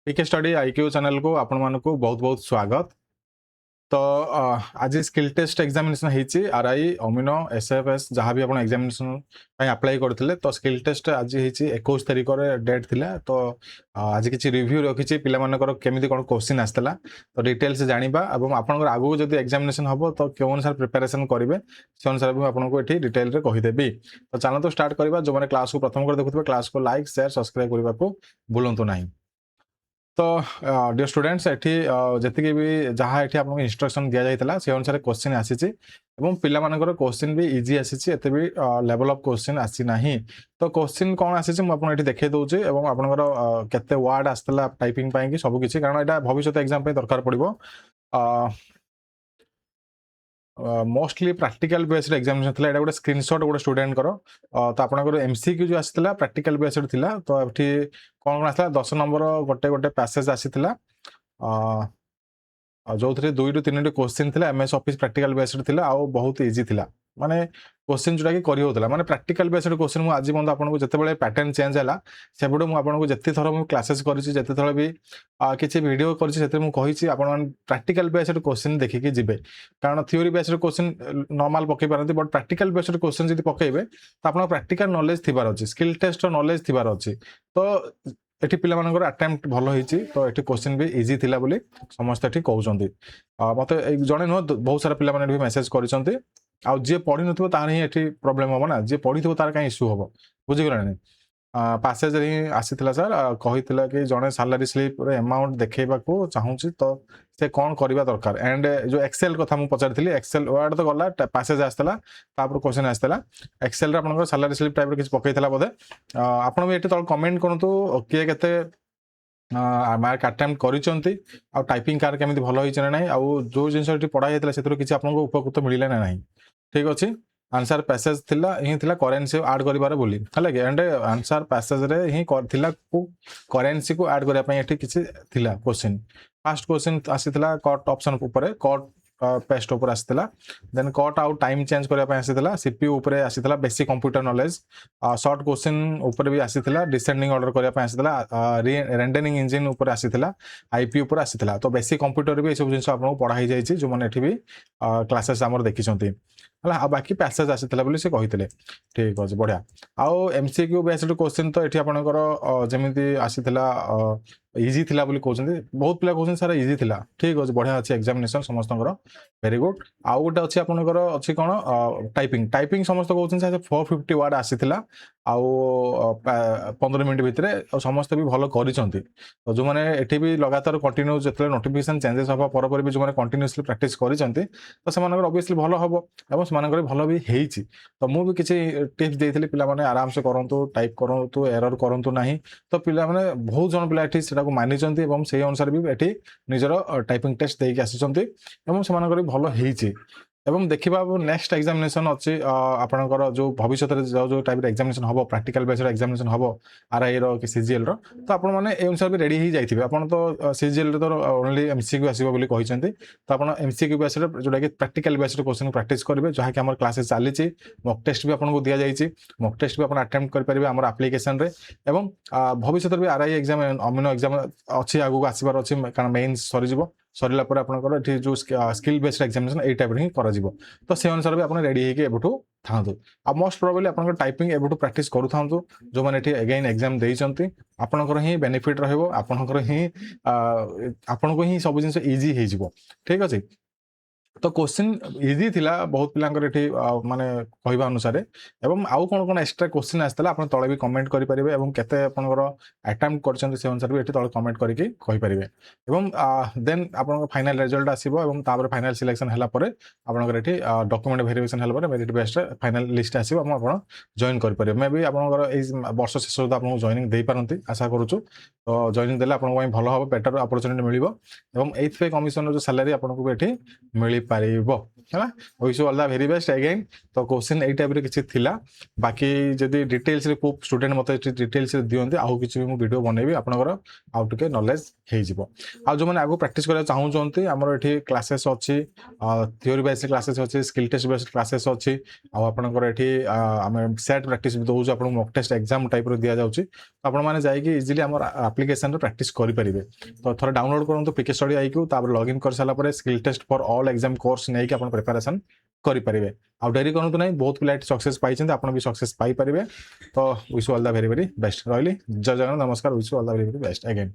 पीके study IQ channel को आपण मानकु बहुत बहुत स्वागत। तो आज स्किल टेस्ट एग्जामिनेशन होती आरआई अमीनो एसएफएस जहाँ भी आप एग्जामिनेशन अप्लाई करते तो स्किल टेस्ट आज होती 21 तारिख डेट थिला। तो आज किसी रिव्यू रखी पिलामानकर केमिति कोन क्वेश्चन आसला तो डिटेल्स जानिबा एवं आपनकर आगु जदि एग्जामिनेशन हबो तो केउ अनुसार प्रिपरेशन करिवे से अनुसार भी आपनको एठी डिटेल रे कहि देबी। तो चलो तो स्टार्ट करबा। जो माने क्लास को प्रथम कर देखुथबे क्लास को लाइक शेयर सब्सक्राइब करबा को भूलंतु नाही। तो डियर स्टूडेंट्स एठी जति भी जहाँ एठी आपको इंस्ट्रक्शन दिया जाइतला से अनुसार क्वेश्चन आसीची एवं पिला मानकर क्वेश्चन भी इजी आसीची एते भी लेवल ऑफ क्वेश्चन आसी नाही। तो क्वेश्चन कोन आसीची म आपन एठी देखे दोचे एवं आपनकर केते वर्ड आस्तला टाइपिंग पाई कि सब किछि कारण एटा भविष्यत एग्जाम पे दरकार पड़िबो। मोस्टली प्रैक्टिकल बेस्ड एग्जामिनेशन थिला एटा गोटे स्क्रीनशॉट गोटे स्टूडेंट करो। तो आपनकर एमसीक्यू जो आसीतला प्रैक्टिकल बेस्ड थिला। तो एठी कोन कोन आसीतला 10 नंबर गोटे गोटे पैसेज आसीतला जो थे 2 ରୁ 3 क्वेश्चन थिला एमएस ऑफिस प्रैक्टिकल बेस्ड थिला आ बहुत इजी थिला माने क्वेश्चन जोटा कि करी होतला माने प्रैक्टिकल बेस्ड क्वेश्चन मु आज बंद आपन को जते बेले पैटर्न चेंज हला से बडो मु आपन को जते थरो मु क्लासेस करिछि जते थरो भी किछि वीडियो करिछि सेते मु कहिछि आपन मान प्रैक्टिकल बेस्ड क्वेश्चन देखि के जिबे कारण थ्योरी बेस्ड क्वेश्चन नॉर्मल पके पारंती बट प्रैक्टिकल बेस्ड क्वेश्चन जदि पकेबे तो आपन प्रैक्टिकल नॉलेज थिबार अछि स्किल टेस्ट नॉलेज थिबार अछि। तो एठी पिला मानकर अटेम्प्ट भलो हिची तो एठी क्वेश्चन भी इजी थिला बोली समस्त एठी कहउचंती। मते जणे न बहुत सारा पिला माने भी मेसेज करिसंती आ जे पढि नथिबो तार ही एठी प्रॉब्लम हो ना जे पढिथिबो तार काई इश्यू हो बुझि गलानी। पैसेज रे आसीथिला सर कहिथिला कि जणे सैलरी स्लिप रे अमाउंट देखेबा को चाहूची तो से कोन करबा दरकार एंड जो एक्सेल कथा मु पचारथिली एक्सेल वर्ड तो गला पैसेज आस्तला तापर क्वेश्चन आस्तला एक्सेल रे आपन सैलरी स्लिप टाइप रे किछ पकैथिला बोधे आपन भी एठी तळ कमेंट करंतु के केते मार्क अटेम्प्ट करिसंती आ टाइपिंग कार केमिति भलो होइछ ना नाही आ जो जिंस एठी पढा जायतिला सेतरो किछ आपन को उपकृत मिलिला ना नाही ठीक अछि। आंसर पैसेज थिला ही थिला करेंसी ऐड करिबार बोली हला के एंड आंसर पैसेज रे ही थिला को करेंसी को ऐड करिया पई एठी किछि थिला क्वेश्चन फर्स्ट क्वेश्चन आसीथिला कट ऑप्शन ऊपर कट पेस्ट ऊपर आसीथिला then cut out time change करिया पई आसीथिला सीपीयू ऊपर आसीथिला basic computer knowledge short question ऊपर भी आसीथिला डिसेंडिंग ऑर्डर करिया पई आसीथिला रेंडरिंग इंजन ऊपर आसीथिला आईपी ऊपर आसीथिला। तो बेसिक कंप्यूटर भी सब जिंस आपन पढा ही जाईची जो माने एठी भी क्लासेस हमर देखिसंती हला आ बाकी पैसेज आसीथिला बोली से कहितले ठीक अछि बढ़िया। आउ एमसीक्यू बेस्ड क्वेश्चन तो एठी आपनकर जेमिति आसीथिला इजी थिला बोली कहउछन्ती बहुत पिला कहउछन सारा इजी थिला ठीक अछि बढ़िया अछि एग्जामिनेशन समस्तଙ୍କର वेरी गुड। आउ गोटे अछि आपनकर अछि कोन टाइपिंग टाइपिंग समस्त कहउछन से 450 वर्ड आसीथिला आउ 15 मिनिट भितरे समस्त भी भलो करिसंती। तो जो माने एठी भी लगातार कंटिन्यू जतले नोटिफिकेशन चेंजेस हबा पर भी जो माने कंटिन्यूअसली प्रैक्टिस करिसंती तो समानकर ऑब्वियसली भलो हबो एवं समानकर भलो भी हेइची। तो मु भी किछि टिप्स देइथिली पिला माने आराम से करंतु टाइप करंतु एरर करंतु नाही। तो पिला माने बहुत जन पिला एठी सेटा को मानिचंती एवं सेही अनुसार भी एठी निजर टाइपिंग टेस्ट देके आसीचंती एवं समानकर भलो हेइची। एवं देखिबा नेक्स्ट एग्जामिनेशन अछि आपनकर जो भविष्यत रे जो टाइप रे एग्जामिनेशन हबो प्रैक्टिकल बेस्ड एग्जामिनेशन हबो आरआई रो कि सीजीएल रो तो आपन माने ए अनुसार भी रेडी ही जाइथिबे आपन तो सीजीएल रे तो ओनली एमसीक्यू आसीबो बोली कहिसंती। तो आपन एमसीक्यू बेस्ड जोटा कि प्रैक्टिकल बेस्ड क्वेश्चन प्रैक्टिस करिवे जहा कि हमर क्लासेस चालीची मॉक टेस्ट भी आपन को दिया जाईची मॉक टेस्ट भी आपन अटेम्प्ट कर परिबे हमर एप्लीकेशन रे एवं भविष्यत भी आरआई एग्जाम अमीनो एग्जाम अछि आगु आसीबार अछि कारण मेंस सरी जिवो सरिला पर आपनकर एठी जो स्किल बेस्ड एग्जामिनेशन ए टाइप रे करा जिवो। तो से अनुसार भी आपन रेडी हे के एबठू थांतु आ मोस्ट प्रोबेबली आपन टाइपिंग एबठू प्रैक्टिस करू थांतु जो माने एठी अगेन एग्जाम देइचंती आपनकर ही बेनिफिट रहइबो आपनकर ही आपन को ही सब जिंस इजी हे जिवो ठीक अछि। तो क्वेश्चन इजी थिला बहुत पिलांकर एठी माने कहबा अनुसार एवं आउ कोन कोन एक्स्ट्रा क्वेश्चन आस्तला आपन तळे भी कमेंट करि परिबे एवं केते आपनकर अटेम्प्ट करछन से अनुसार भी एठी तळे कमेंट करिके कहि परिबे एवं देन आपन फाइनल रिजल्ट आसीबो एवं तापर फाइनल सिलेक्शन हला परे आपनकर एठी डॉक्यूमेंट वेरिफिकेशन हला परे मेरिट बेस्ड फाइनल लिस्ट आसीबो आपन जॉइन कर परिबे मे भी आपनकर ए वर्ष शेष सुधा आपन जॉइनिंग देई पारंती आशा करूछु। तो जॉइनिंग देले आपन पई भलो हो बेटर अपॉर्चुनिटी मिलिबो एवं 8th पे कमिशन जो सैलरी आपन को एठी मिली पारिबो है wish you all the very best again तो क्वेश्चन एई टाइप रे किछि थिला बाकी जदी डिटेल्स रे को स्टूडेंट मते डिटेल्स रे दियंते आउ किछि भी मु वीडियो बनेबी आपनकर आउ टके नॉलेज हे जिवो आ जो माने आगो प्रैक्टिस करा चाहू चंती हमर एठी क्लासेस अछि थ्योरी बेस्ड क्लासेस अछि स्किल टेस्ट बेस्ड क्लासेस अछि आ आपनकर एठी हम सेट प्रैक्टिस भी दोउ आपन मॉक टेस्ट एग्जाम टाइप रो दिया जाउछि आपण माने जाई कि इजीली हमर एप्लीकेशन रो प्रैक्टिस करि परिबे तो थोड़ा डाउनलोड करन तो पीके स्टडी आईक्यू तापर लॉगिन कर साला परे skill test for all exam course नै कि अपन प्रिपरेशन करि परिबे आ डेरी करन तो नै बहुत पिला सक्सेस पाइ छन आपण भी सक्सेस पाइ परिबे तो wish you all the very very best रहली जय जगन्नाथ नमस्कार wish you all the very very best again